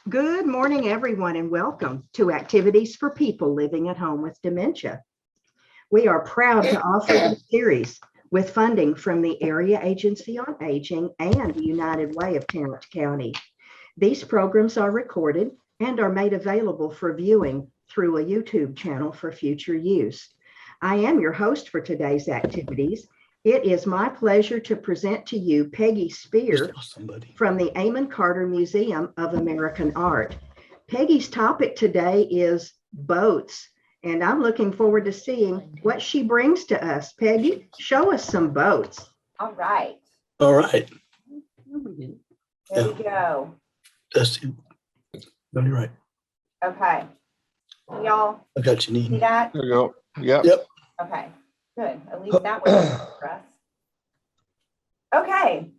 Good morning, everyone, and welcome to Activities for People Living at Home with Dementia. We are proud to offer this series with funding from the Area Agency on Aging and the United Way of Tarrant County. These programs are recorded and are made available for viewing through a YouTube channel for future use. I am your host for today's activities. It is my pleasure to present to you Peggy Spear from the Amon Carter Museum of American Art. Peggy's topic today is boats, and I'm looking forward to seeing what she brings to us. Peggy, show us some boats. All right. All right. There we go. That's it. No, you're right. Okay. Can y'all I got you, see Nene. that? There you go. Yep. Yep. Okay, good. At least that works for us. Okay.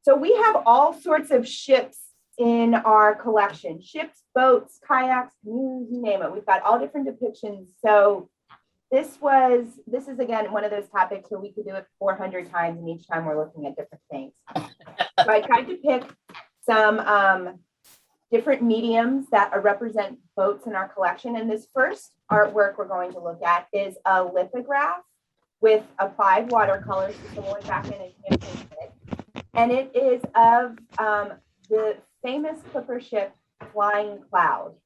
So we have all sorts of ships in our collection. Ships, boats, kayaks, canoes, you name it. We've got all different depictions. So this is again one of those topics where we could do it 400 times, and each time we're looking at different things. So I tried to pick some different mediums that represent boats in our collection. And this first artwork we're going to look at is a lithograph with applied watercolors. So someone went back in and painted it. And it is of the famous clipper ship Flying Cloud.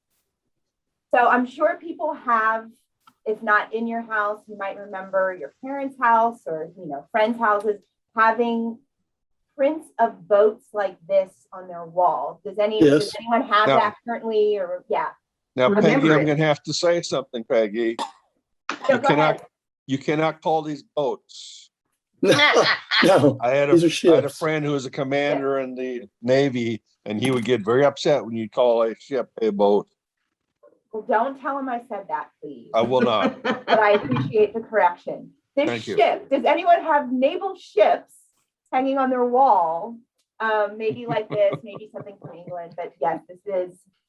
So I'm sure people have, if not in your house, you might remember your parents' house or friends' houses having prints of boats like this on their wall. Does anyone have that currently? Or Now, Remember Peggy, I'm it. going to have to say something, Peggy. So go ahead. You cannot call these boats. No, I had these are a ships. friend who was a commander in the Navy, and he would get very upset when you call a ship a boat. Well, don't tell him I said that, please. I will not. But I appreciate the correction. This Thank you. ship, does anyone have naval ships hanging on their wall? Maybe like this, maybe something from England, but yes,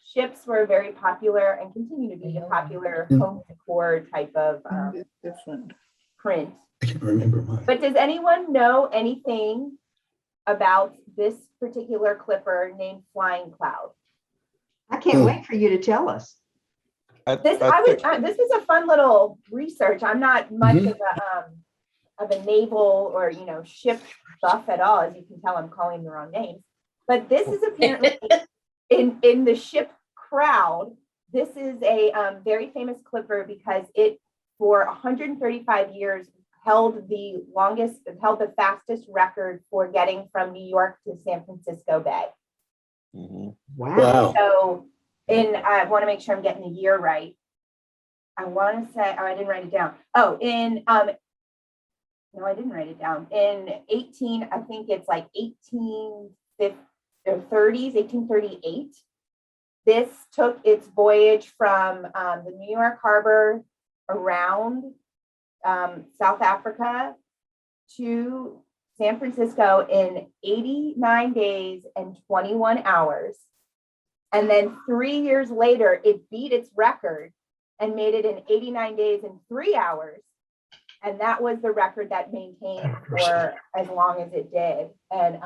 ships were very popular and continue to be a popular home decor type of print. I can't remember mine. But does anyone know anything about this particular clipper named Flying Cloud? I can't wait for you to tell us. This was a fun little research. I'm not much of a naval or ship buff at all, as you can tell. I'm calling the wrong names, but this is apparently in the ship crowd. This is a very famous clipper because it for 135 years held the fastest record for getting from New York to San Francisco Bay. Mhm. Wow. So I want to make sure I'm getting the year right. I want to say, I didn't write it down. No, I didn't write it down. In 1838, this took its voyage from the New York Harbor around South Africa to San Francisco in 89 days and 21 hours. And then 3 years later, it beat its record and made it in 89 days and 3 hours. And that was the record that maintained for as long as it did. And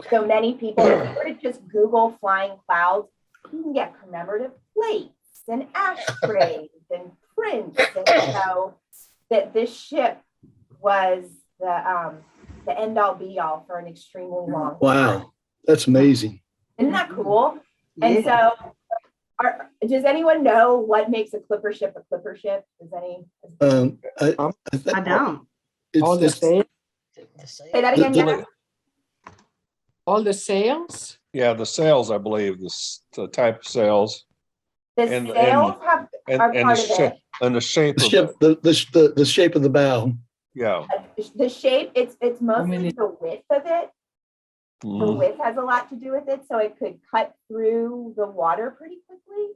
so many people, if you were to just Google Flying Clouds, you can get commemorative plates and ashtrays and prints. And so that this ship was the end all be all for an extremely long time. Wow. That's amazing. Isn't that cool? And so does anyone know what makes a clipper ship a clipper ship? I don't. All the sails? Say that again, Jenna? All the sails? Yeah, the sails, I believe, the type of sails. The And- sails are And part the of shape it. and the shape The of ship, it. the shape of the bow. Yeah. The shape, it's mostly many- the width of it. The Mhm. width has a lot to do with it, so it could cut through the water pretty quickly,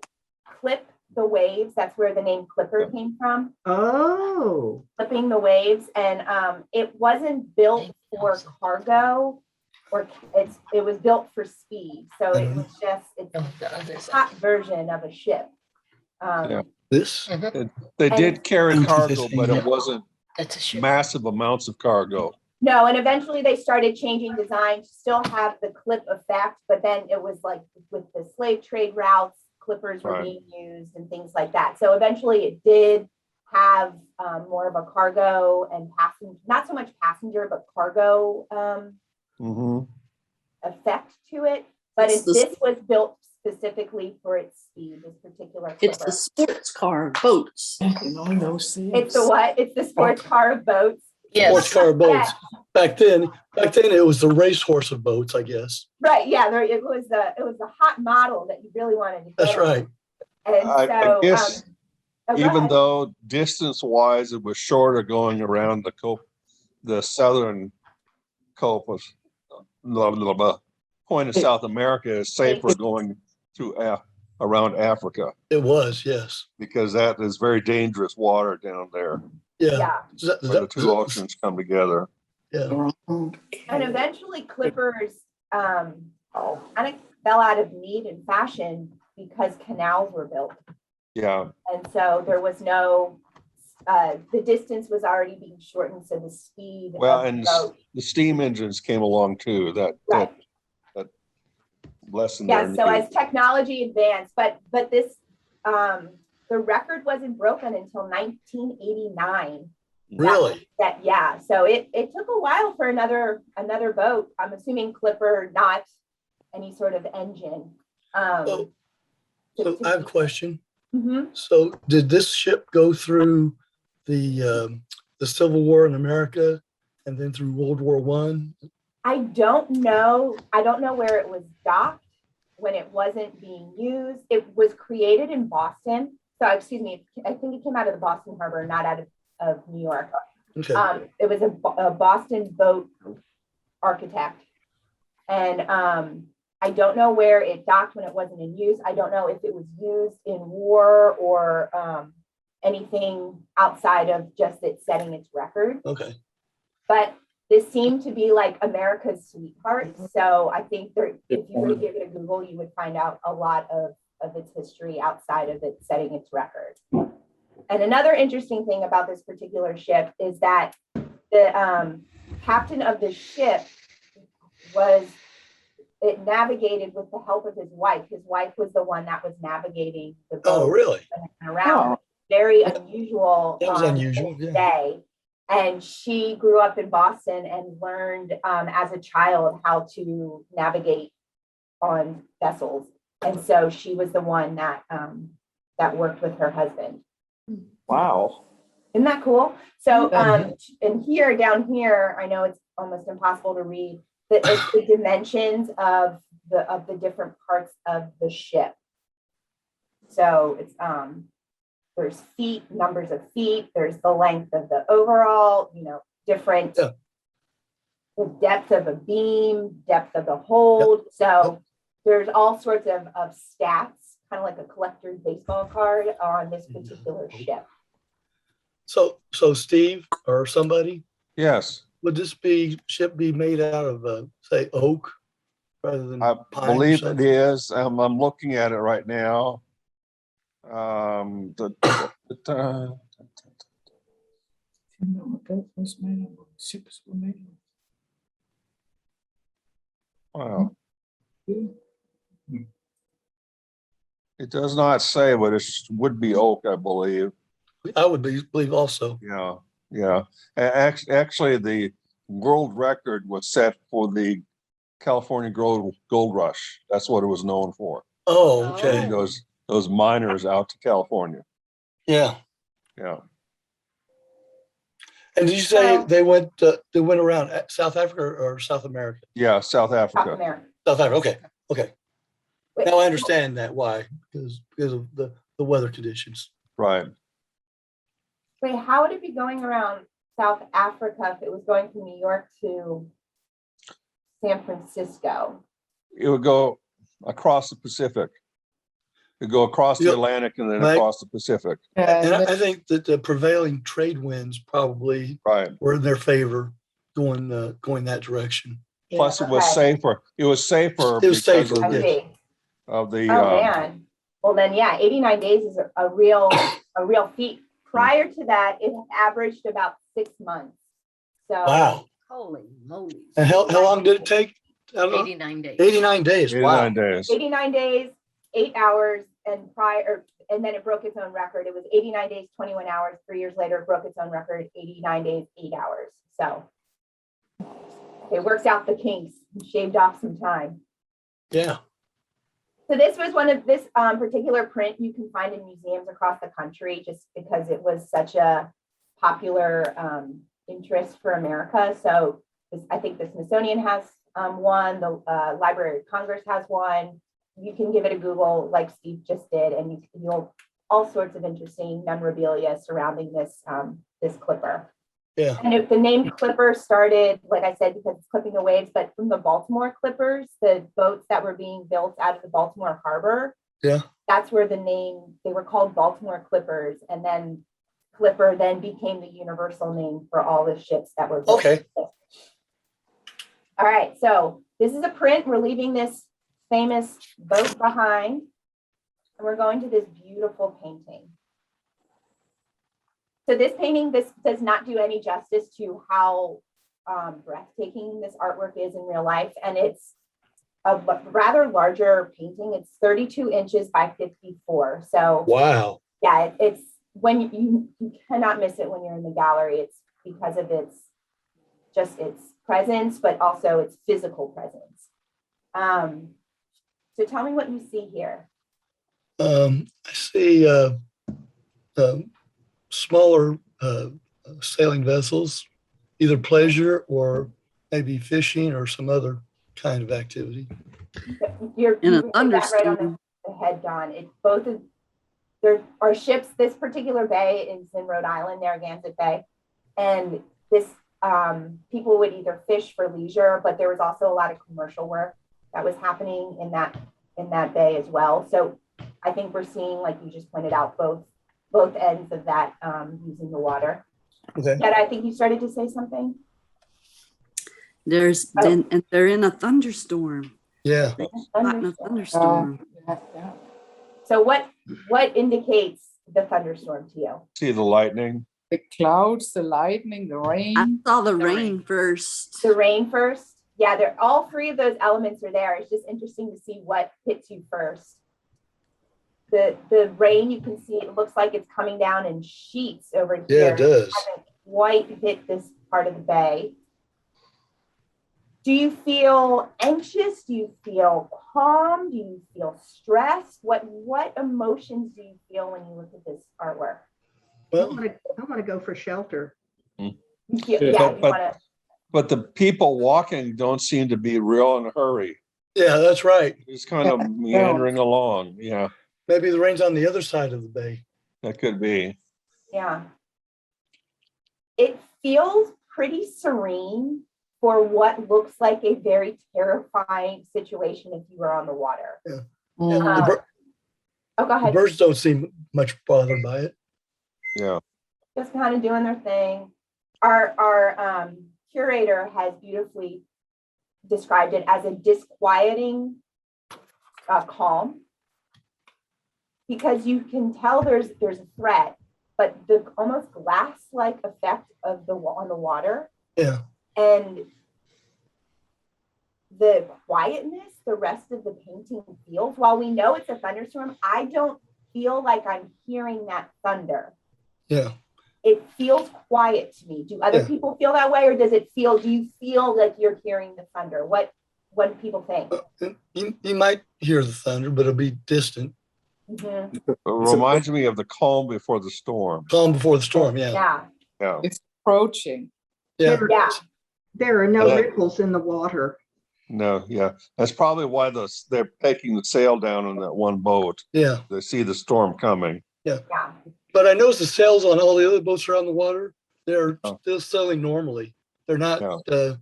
clip the waves. That's where the name clipper came from, Oh, clipping the waves. And it wasn't built for cargo, or it was built for speed. So it was it's a hot version of a ship. Yeah. This? They did carry Oh, cargo, this but thing, it wasn't That's a ship. massive amounts of cargo. No, and eventually they started changing design to still have the clip effect, but then it was like with the slave trade routes, clippers were Right. being used and things like that. So eventually it did have more of a cargo and passenger, not so much passenger, but cargo Mhm. effect to it. But It's the- this was built specifically for its speed, this particular clipper. It's the sports car boats. And all those things. It's the what? It's the sports car of boats. Sports Yes. car boats. Yeah. Back then it was the racehorse of boats, I guess. Right, yeah, it was the hot model that you really wanted to get. That's on. right. And I so, guess oh, go Even ahead. though distance wise, it was shorter going around the coast, the southern coast was blah, blah, blah. Point of South America is safer going through around Africa It was, yes. because that is very dangerous water down there Yeah. Yeah, where the two oceans come together. Yeah. and eventually clippers kind of fell out of need and fashion because canals were built. Yeah, And so there was no, the distance was already being shortened, so the speed well, of the and boat. the steam engines came along too. That Right. lessened their Yeah, so need. as technology advanced, but this, the record wasn't broken until 1989. Really? Yeah, so it took a while for another boat, I'm assuming clipper, not any sort of engine. So I have a question. Mhm. So did this ship go through the Civil War in America and then through World War One? I don't know where it was docked when it wasn't being used. It was created in Boston. So excuse me, I think it came out of the Boston Harbor, not out of New York. Okay. It was a Boston boat architect. And I don't know where it docked when it wasn't in use. I don't know if it was used in war or anything outside of just it setting its record. Okay. But this seemed to be like America's sweetheart. So I think if you were to give it a Google, you would find out a lot of its history outside of it setting its record. And another interesting thing about this particular ship is that the captain of the ship it navigated with the help of his wife. His wife was the one that was navigating the boat. Oh, really? Around. Very unusual. That was unusual, in its yeah. day. And she grew up in Boston and learned as a child how to navigate on vessels. And so she was the one that worked with her husband. Wow. Isn't that cool? So, Yeah. and down here, I know it's almost impossible to read, it's the dimensions of the different parts of the ship. So it's there's feet, numbers of feet, there's the length of the overall, different, Yeah. the depth of a beam, depth of the hold. So there's all sorts of stats, kind of like a collector's baseball card on this particular ship. So Steve or somebody, Yes, would this ship be made out of say oak rather than I pine or believe it something? is. I'm looking at it right now. Wow. It does not say, but it would be oak, I believe. I would believe also. Yeah, yeah. Actually, the world record was set for the California gold rush. That's what it was known for. Oh, okay. Getting those miners out to California. Yeah. Yeah. And did you say Well- they went around South Africa or South America? Yeah, South South Africa. America. South Africa. Okay. Okay. Wait, Now I understand that why because of the weather conditions. Right. Wait, how would it be going around South Africa if it was going from New York to San Francisco? It would go across the Pacific. It'd go across the Yep. Atlantic and then Right. across the Pacific. And I think that the prevailing trade winds probably Right. were in their favor going that direction. Plus, it was Okay. safer. It was safer It was because safer, I of the, yes. see. of the Oh, man. Well, then, yeah, 89 days is a real feat. Prior to that, it averaged about 6 months. So Wow. Holy moly. And how long did it take? I don't know. 89 days. 89 days. Wow. 89 days. 89 days, 8 hours, and then it broke its own record. It was 89 days, 21 hours. 3 years later, it broke its own record, 89 days, 8 hours. So it works out the kinks, shaved off some time. Yeah. So this was one of this particular print you can find in museums across the country just because it was such a popular interest for America. So I think the Smithsonian has one, the Library of Congress has one. You can give it a Google like Steve just did, and you'll all sorts of interesting memorabilia surrounding this this clipper. Yeah. And the name Clipper started, like I said, because it's clipping the waves, but from the Baltimore Clippers, the boats that were being built out of the Baltimore Harbor. Yeah. That's where the name, they were called Baltimore Clippers. And then Clipper then became the universal name for all the ships that were built. Okay. All right. So this is a print. We're leaving this famous boat behind. And we're going to this beautiful painting. So this painting, this does not do any justice to how breathtaking this artwork is in real life. And it's a rather larger painting. It's 32 inches by 54. So Wow. yeah, it's when you cannot miss it when you're in the gallery. It's because of its presence, but also its physical presence. So tell me what you see here. I see smaller sailing vessels, either pleasure or maybe fishing or some other kind of activity. You're In a hit that right on thunderstorm. the head, Don. It's both of there are ships. This particular bay is in Rhode Island, Narragansett Bay, and this people would either fish for leisure, but there was also a lot of commercial work that was happening in that bay as well. So I think we're seeing, like you just pointed out, both ends of that using the water. Okay. Yet I think you started to say something. And they're in a thunderstorm. Yeah. Caught in a thunderstorm. Yeah. So what indicates the thunderstorm to you? See the lightning? The clouds, the lightning, the rain. I saw the rain first. The rain first. Yeah, they're all three of those elements are there. It's just interesting to see what hits you first. The rain, you can see it looks like it's coming down in sheets over here. Yeah, it does. It hasn't quite hit this part of the bay. Do you feel anxious? Do you feel calm? Do you feel stressed? What emotions do you feel when you look at this artwork? I Well, want to go for shelter. You feel, yeah, you want to. But the people walking don't seem to be real in a hurry. yeah, that's right. It's kind of meandering along. Yeah, Maybe the rain's on the other side of the bay. that could be. Yeah. It feels pretty serene for what looks like a very terrifying situation if you were on the water. Yeah. Mm. Oh, go The ahead. birds don't seem much bothered by it. Yeah. Just kind of doing their thing. Our curator has beautifully described it as a disquieting calm, because you can tell there's a threat, but the almost glass-like effect of on the water. Yeah. And the quietness the rest of the painting feels, while we know it's a thunderstorm, I don't feel like I'm hearing that thunder. Yeah. It feels quiet to me. Do other Yeah. people feel that way, or do you feel like you're hearing the thunder? What do people think? You might hear the thunder, but it'll be distant. Mhm. It reminds me of the calm before the storm. Calm before the storm. Yeah. Yeah. Yeah. It's approaching. Yeah. Yeah. There are no Yeah. ripples in the water. No, yeah. That's probably why they're taking the sail down on that one boat. Yeah. They see the storm coming. Yeah. But I noticed the sails on all the other boats around the water, they're Oh. still sailing normally. They're not Yeah.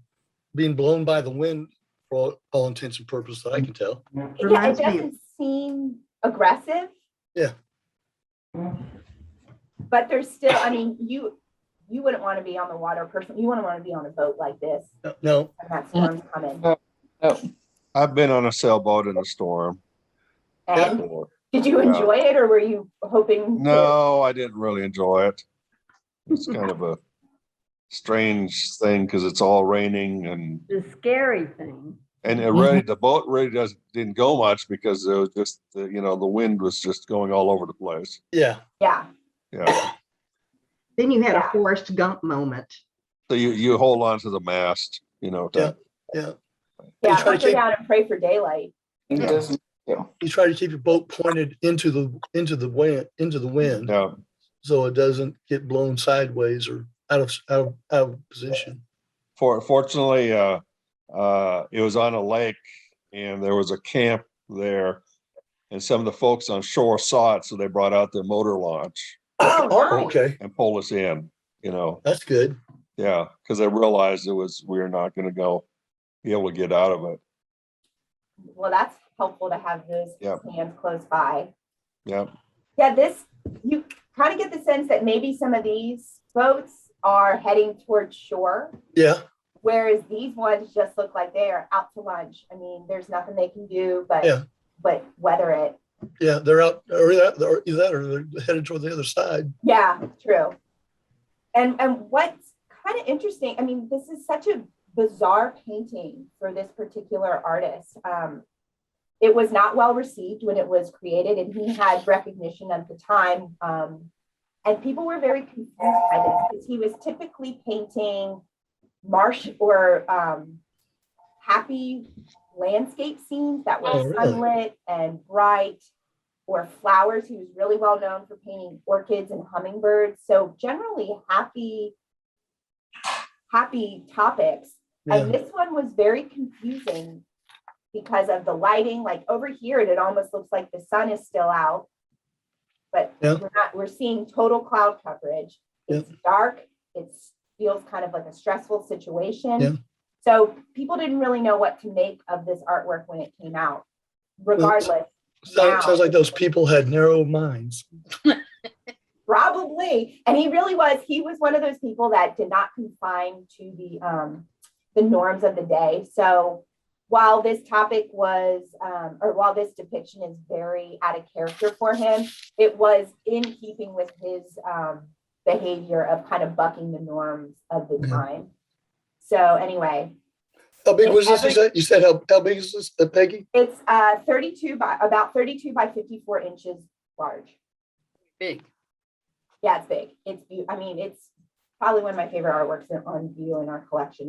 being blown by the wind for all intents and purposes that I can tell. Yeah, it Reminds me of- doesn't seem aggressive. Yeah. But there's still, I mean, you wouldn't want to be on the water personally. You wouldn't want to be on a boat like this No. and that storm's coming. Oh, I've been on a sailboat in a storm And before. did you enjoy it, or were you hoping? No, I didn't really enjoy it. It's kind of a strange thing because it's all raining The scary thing. and it really, the boat really didn't go much because it was just, the wind was just going all over the place. Yeah. Yeah. Yeah. Then you had a Yeah. Forrest Gump moment. So you hold on to the mast, Yeah. to, Yeah. Yeah. You try to Hunker keep down and pray for daylight. It Yeah. doesn't. Yeah. you try to keep your boat pointed into the wind, yeah. so it doesn't get blown sideways or out of position. Fortunately, it was on a lake and there was a camp there and some of the folks on shore saw it. So they brought out their motor launch Oh, nice. Okay. and pulled us in, That's good. yeah. Cause they realized we were not going to be able to get out of it. Well, that's helpful to have those Yeah. hands close by. Yeah. Yeah, you kind of get the sense that maybe some of these boats are heading towards shore, Yeah. whereas these ones just look like they are out to lunch. I mean, there's nothing they can do but Yeah. weather it. Yeah. They're out or either that or they're headed toward the other side. Yeah, true. And what's kind of interesting, I mean, this is such a bizarre painting for this particular artist. It was not well received when it was created, and he had recognition at the time. And people were very confused by this because he was typically painting marsh or happy landscape scenes that were Oh, really? sunlit and bright, or flowers. He was really well known for painting orchids and hummingbirds. So generally happy topics. Yeah. And this one was very confusing because of the lighting. Like over here, it almost looks like the sun is still out, but Yeah. we're seeing total cloud coverage. It's dark. It feels kind of like a stressful situation. Yeah. So people didn't really know what to make of this artwork when it came out. Regardless, Sounds like those people had narrow minds. probably. And he was one of those people that did not confine to the norms of the day. So while this topic was, or while this depiction is very out of character for him, it was in keeping with his behavior of kind of bucking the norms of the time. So anyway. How big was this? You said how big is this, Peggy? It's about 32 by 54 inches large. Big. Yeah, it's big. It's probably one of my favorite artworks on view in our collection.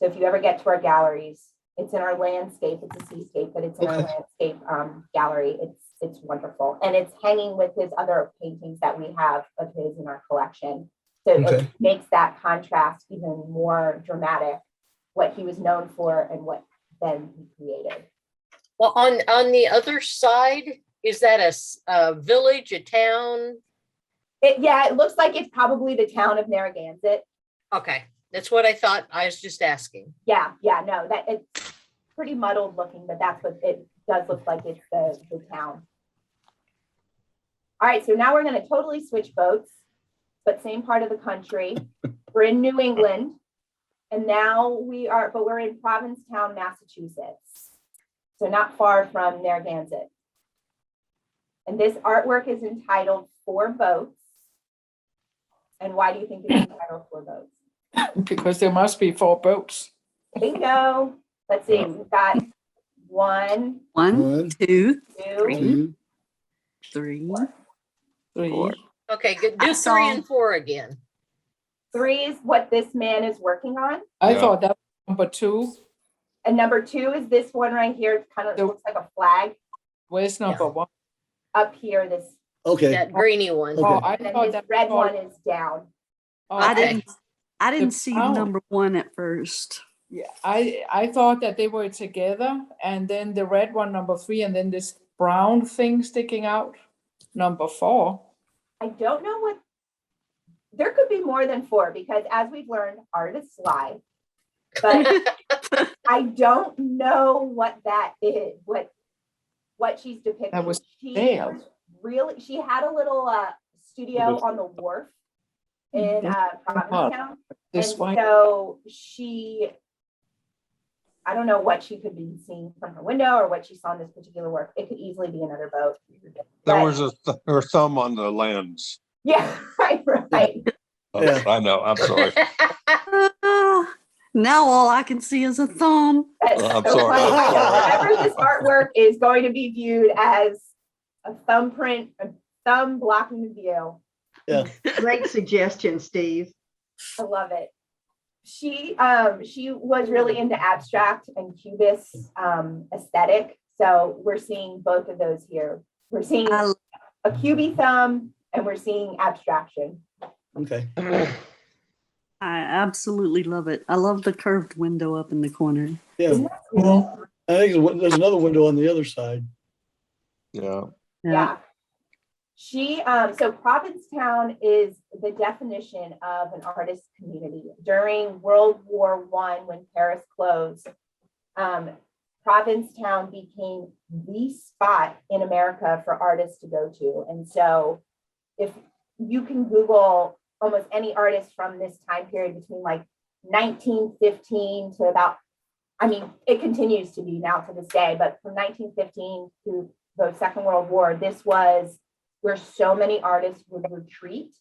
So if you ever get to our galleries, it's in our landscape. It's a seascape, but it's in our landscape gallery. It's wonderful. And it's hanging with his other paintings that we have of his in our collection. So it makes that contrast even more dramatic, what he was known for and what then he created. Well, on the other side, is that a village, a town? It looks like it's probably the town of Narragansett. Okay, that's what I thought. I was just asking. No, that it's pretty muddled looking, but that's what it does look like. It's the town. All right, so now we're going to totally switch boats, but same part of the country. We're in New England, and now we're in Provincetown, Massachusetts. So not far from Narragansett. And this artwork is entitled Four Boats. And why do you think it's entitled Four Boats? Because there must be 4 boats. Bingo. Let's see. We've got one, One, two, two, three. 3. Okay, good. I Do saw- 3 and 4 again. 3 is what this man is working on. I Yeah. thought that was number 2. And number 2 is this one right here. It kind of looks like a flag Where's number 1? up here. This, Okay. That greeny one. Okay. Oh, I and then thought this that red was- one is down. Oh, I Okay. didn't The see brown. number 1 at first. Yeah, I thought that they were together, and then the red one, number 3, and then this brown thing sticking out, number 4. I don't know what, there could be more than 4 because as we've learned, artists lie. But I don't know what that is, what she's depicting. That was She veiled. she had a little studio on the wharf in Provincetown. This And one. so I don't know what she could be seeing from her window or what she saw in this particular work. It could easily be another boat. There But- was her thumb on the lens. Yeah, right. Yeah. I know, I'm sorry. Now all I can see is a thumb. That's I'm so sorry. funny. Remember, this artwork is going to be viewed as a thumbprint, a thumb blocking the view. Yeah. Great suggestion, Steve. I love it. She was really into abstract and cubist aesthetic. So we're seeing both of those here. We're seeing I, a cubey thumb and we're seeing abstraction. Okay. I absolutely love it. I love the curved window up in the corner. Yeah. Isn't that cool? I think there's another window on the other side. Yeah. Yeah. So Provincetown is the definition of an artist community. During World War I, when Paris closed, Provincetown became the spot in America for artists to go to. And so if you can Google almost any artist from this time period between like 1915 to about, I mean, it continues to be now to this day, but from 1915 to the Second World War, this was where so many artists would retreat.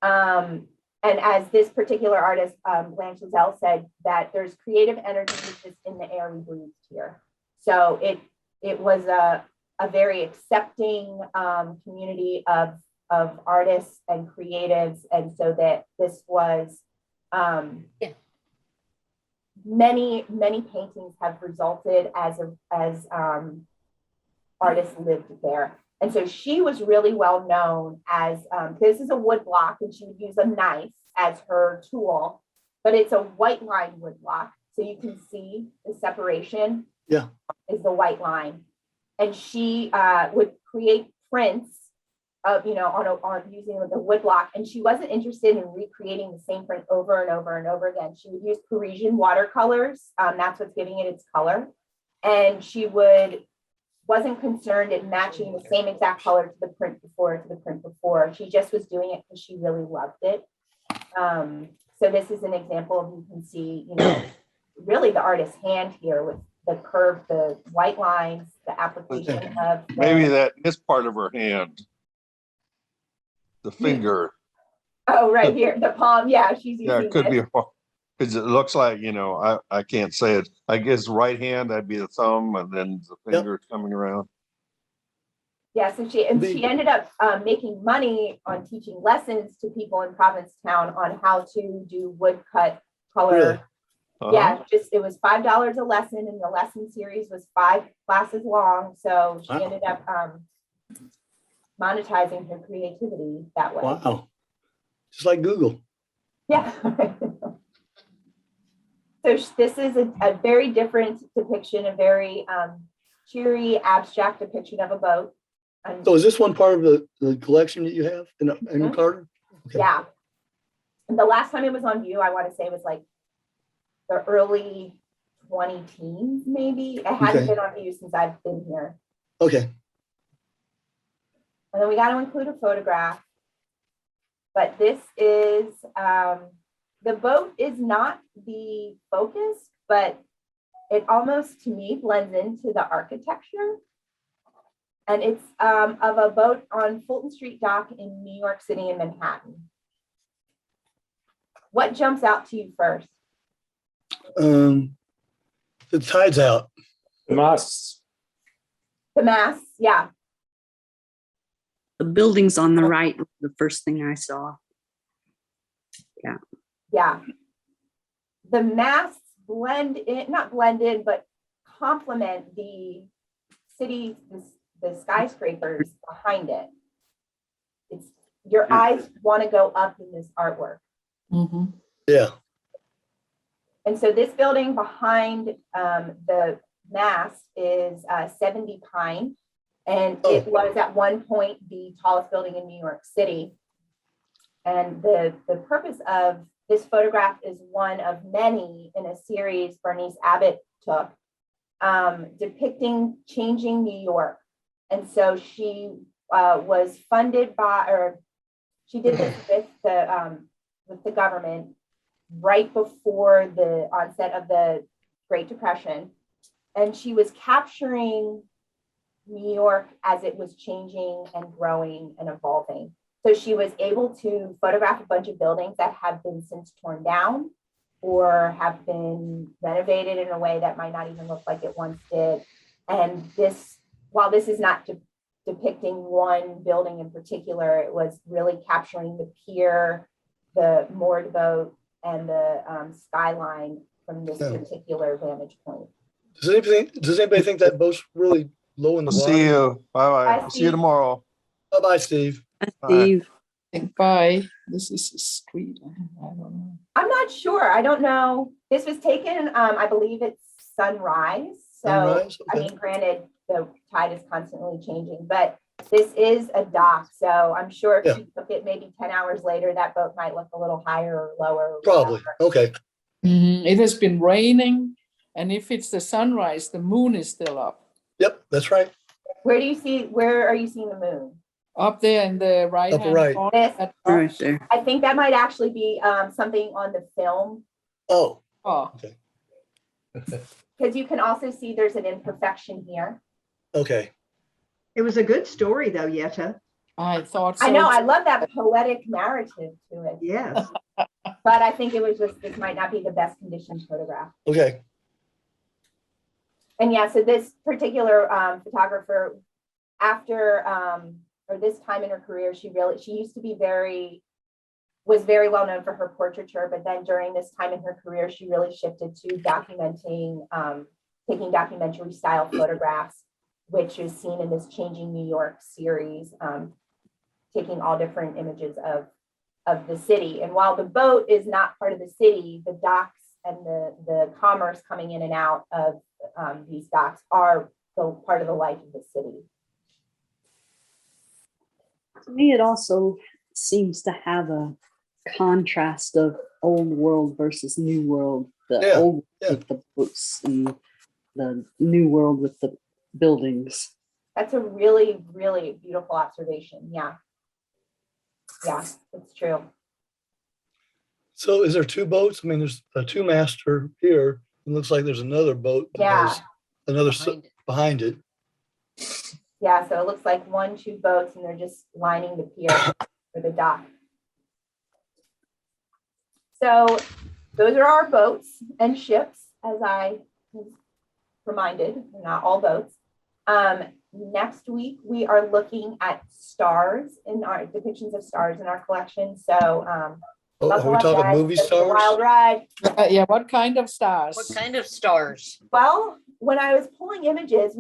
And as this particular artist, Blanche Lizelle, said, that there's creative energy just in the air we breathed here. So it was a very accepting community of artists and creatives. And so that this was, many paintings have resulted as artists lived there. And so she was really well known as, this is a wood block and she would use a knife as her tool, but it's a white line wood block. So you can see the separation. Yeah. Is the white line. And she would create prints of, on using the wood block. And she wasn't interested in recreating the same print over and over and over again. She would use Parisian watercolors. That's what's giving it its color. And she wasn't concerned in matching the same exact color to the print before. She just was doing it because she really loved it. So this is an example of, you can see, really the artist's hand here with the curve, the white lines, the application of Maybe that is part of her hand. The finger. Oh, right here, the palm. Yeah, she's using Yeah, it could this. be, because it looks like, I can't say it. I guess right hand, that'd be the thumb, and then the finger coming around. Yeah, so she ended up making money on teaching lessons to people in Provincetown on how to do woodcut color. Really? Yeah, it was $5 a lesson, and the lesson series was 5 classes long. So she ended up monetizing her creativity that way. Wow. Just like Google. Yeah. So this is a very different depiction, a very cheery, abstract depiction of a boat. So is this one part of the collection that you have in Amon Carter? Okay. Yeah. And the last time it was on view, I want to say was like the early 20 teens, maybe. It hadn't been on view since I've been here. Okay. And then we got to include a photograph. But this is, the boat is not the focus, but it almost, to me, blends into the architecture. And it's of a boat on Fulton Street Dock in New York City and Manhattan. What jumps out to you first? The tide's out. The masts. The masts, yeah. The buildings on the right was the first thing I saw. Yeah. Yeah. The masts blend in, not blend in, but complement the city, the skyscrapers behind it. It's your eyes want to go up in this artwork. Mm-hmm. Yeah. And so this building behind the mast is 70 Pine. And it was at one point the tallest building in New York City. And the purpose of this photograph is one of many in a series Bernice Abbott took, depicting changing New York. And so she was funded by, or she did this with the government right before the onset of the Great Depression. And she was capturing New York as it was changing and growing and evolving. So she was able to photograph a bunch of buildings that have been since torn down or have been renovated in a way that might not even look like it once did. And this, while this is not depicting one building in particular, it was really capturing the pier, the moored boat, and the skyline from this particular vantage point. Does anybody think that boat's really low in the water? See you. Bye-bye. Bye, See you Steve. tomorrow. Bye-bye, Steve. Steve. Bye. This is a street. I don't know. I'm not sure. I don't know. This was taken, I believe it's sunrise. So, Sunrise, I okay. mean, granted, the tide is constantly changing, but this is a dock. So I'm sure if you took it maybe 10 hours later, that boat might look a little higher or lower. Or Probably. whatever. Okay. It has been raining, and if it's the sunrise, the moon is still up. Yep, that's right. Where are you seeing the moon? Up there in the right Upper hand right. corner. This- at Right top. there. I think that might actually be something on the film, Oh, Oh, because you can also see there's an imperfection here. okay. It was a good story though, Yetta. I thought so. I know, I too. love that poetic narrative to it, Yes. but I think it was just, this might not be the best conditioned photograph. Okay. And yeah, so this particular photographer, after or this time in her career, she used to be was very well known for her portraiture, but then during this time in her career, she really shifted to taking documentary style photographs, which is seen in this Changing New York series, taking all different images of the city. And while the boat is not part of the city, the docks and the commerce coming in and out of these docks are part of the life of the city. To me, it also seems to have a contrast of old world versus new world. The Yeah, old yeah. with the boats and the new world with the buildings. That's a really, really beautiful observation. Yeah. Yeah, it's true. So is there two boats? I mean, there's a two-master here. It looks like there's another boat. that Yeah. has Another Behind it. behind it. Yeah, so it looks like 1-2 boats and they're just lining the pier or the dock. So those are our boats and ships, as I was reminded, they're not all boats. Next week, we are looking at stars in our depictions of stars in our collection. So Oh, are buckle we up, talking guys, movie it's a stars? wild ride. Yeah, what kind of stars? What kind of stars? Well, when I was pulling images,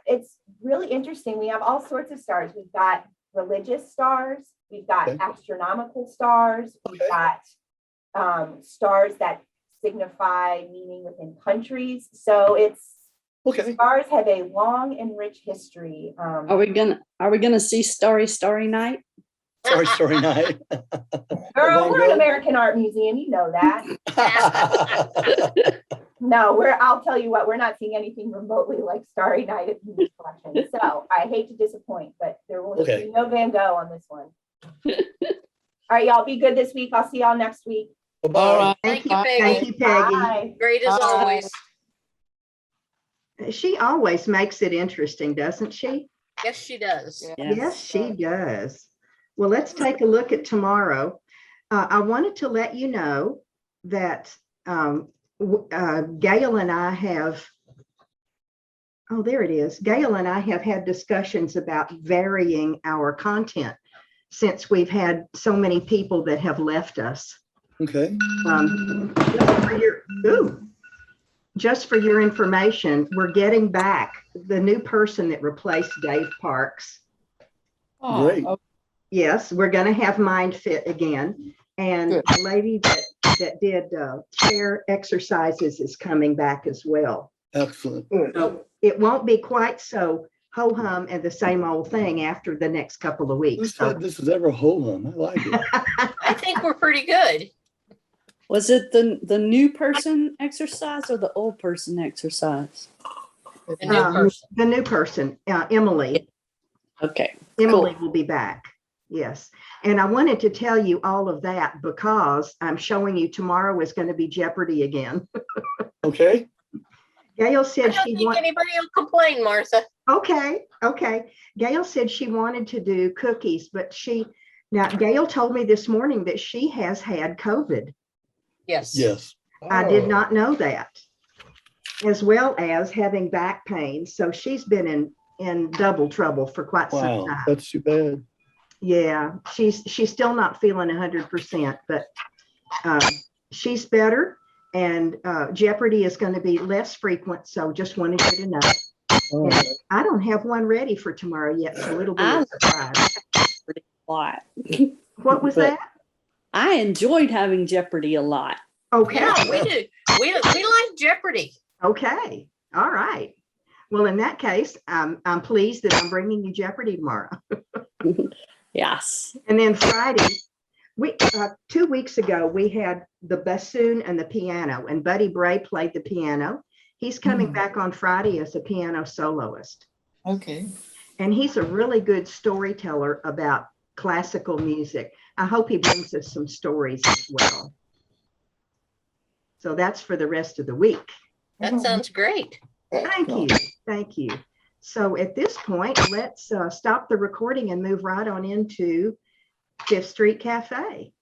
it's really interesting. We have all sorts of stars. We've got religious stars, we've got Okay. astronomical stars, we've Okay. got stars that signify meaning within countries. So Okay. stars have a long and rich history. Are we gonna see Starry Night? Sorry, night. Girl, Van we're an Gogh? American Art Museum, you know that. No, I'll tell you what, we're not seeing anything remotely like Starry Night at the collection. So I hate to disappoint, but there will Okay. be no Van Gogh on this one. All right, y'all be good this week. I'll see y'all next week. All Bye-bye. right. Thank you, Thank Peggy. you, Peggy. Bye. Great as Bye. always. She always makes it interesting, doesn't she? Yes, she does. Yes, she does. Well, let's take a look at tomorrow. I wanted to let you know that Gail and I have, oh, there it is. Gail and I have had discussions about varying our content since we've had so many people that have left us. Okay. Just for your information, we're getting back the new person that replaced Dave Parks. Oh, Great. okay. Yes, we're going to have Mind Fit again. And Good. the lady that did chair exercises is coming back as well. Excellent. So it won't be quite so ho-hum and the same old thing after the next couple of Who weeks. said this is ever ho-hum? I like it. I think we're pretty good. Was it the new person exercise or the old person exercise? The new person. The new person, Emily. Okay. Emily will be back. Yes. And I wanted to tell you all of that because I'm showing you tomorrow is going to be Jeopardy again. Okay. Gail I said don't she think anybody will complain, Martha. okay. Gail said she wanted to do cookies, but she Now, Gail told me this morning that she has had COVID. Yes. Yes. I did not know that, as well as having back pain. So she's been in double trouble for quite some Wow, time. that's too bad. Yeah, she's still not feeling 100%, but she's better, and Jeopardy is going to be less frequent. So just wanted you to know. Oh, And I don't have one ready for tomorrow yet, so it'll be a surprise. A lot. What was But- that? I enjoyed having Jeopardy a lot. Okay. Yeah, we do. We like Jeopardy. Okay. All right. Well, in that case, I'm pleased that I'm bringing you Jeopardy tomorrow. Yes. And then Friday, 2 weeks ago, we had the bassoon and the piano, and Buddy Bray played the piano. He's coming back on Friday as a piano soloist. Okay. And he's a really good storyteller about classical music. I hope he brings us some stories as well. So that's for the rest of the week. That sounds great. Thank you. Thank you. So at this point, let's stop the recording and move right on into Fifth Street Cafe.